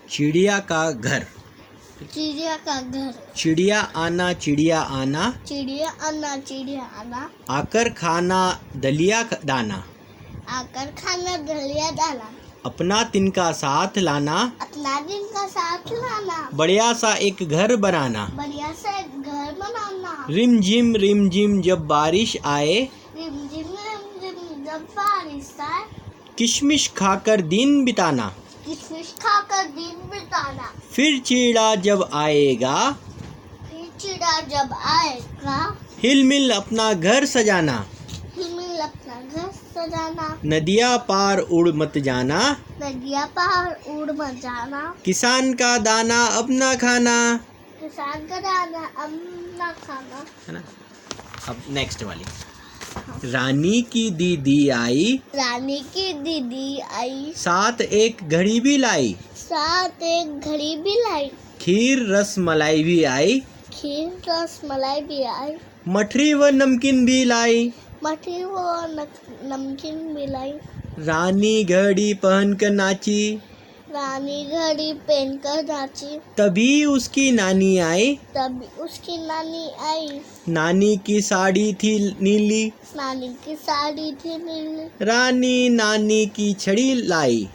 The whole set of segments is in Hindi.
चिड़िया का घर। चिड़िया का घर। चिड़िया आना चिड़िया आना, चिड़िया आना आकर खाना दलिया दाना, आकर खाना दलिया दाना, अपना तिनका साथ लाना, अपना दिन का साथ लाना, बढ़िया सा एक घर बनाना, बढ़िया सा एक घर बनाना, रिम झिम जब बारिश आए, रिम झिम जब बारिश आए, किशमिश खाकर दिन बिताना, किशमिश खाकर दिन बिताना, फिर चिड़ा जब आएगा, फिर चिड़ा जब आएगा, हिलमिल अपना घर सजाना, हिलमिल अपना घर सजाना, नदिया पार उड़ मत जाना, नदिया पार उड़ मत जाना, किसान का दाना अपना खाना, किसान का दाना अपना खाना, है ना। अब नेक्स्ट वाली, रानी की दीदी आई, रानी की दीदी आई, साथ एक घड़ी भी लाई, साथ एक घड़ी भी लाई, खीर रस मलाई भी आई, खीर रस मलाई भी आई, मठरी व नमकीन भी लाई, मठी वो नमकीन भी लाई, रानी घड़ी पहन कर नाची, रानी घड़ी पहन कर नाची, तभी उसकी नानी आई, तभी उसकी नानी आई, नानी की साड़ी थी नीली, नानी की साड़ी थी नीली, रानी नानी की छड़ी लाई,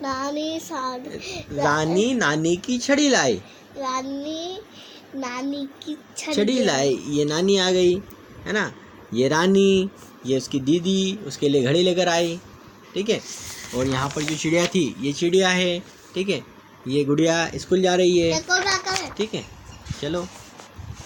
नानी साड़ी, रानी नानी की छड़ी लाई, रानी नानी की छड़ी लाई, ये नानी आ गई, है ना। ये रानी, ये उसकी दीदी उसके लिए घड़ी लेकर आई, ठीक है। और यहाँ पर जो चिड़िया थी, ये चिड़िया है, ठीक है। ये गुड़िया स्कूल जा रही है, ठीक है। चलो।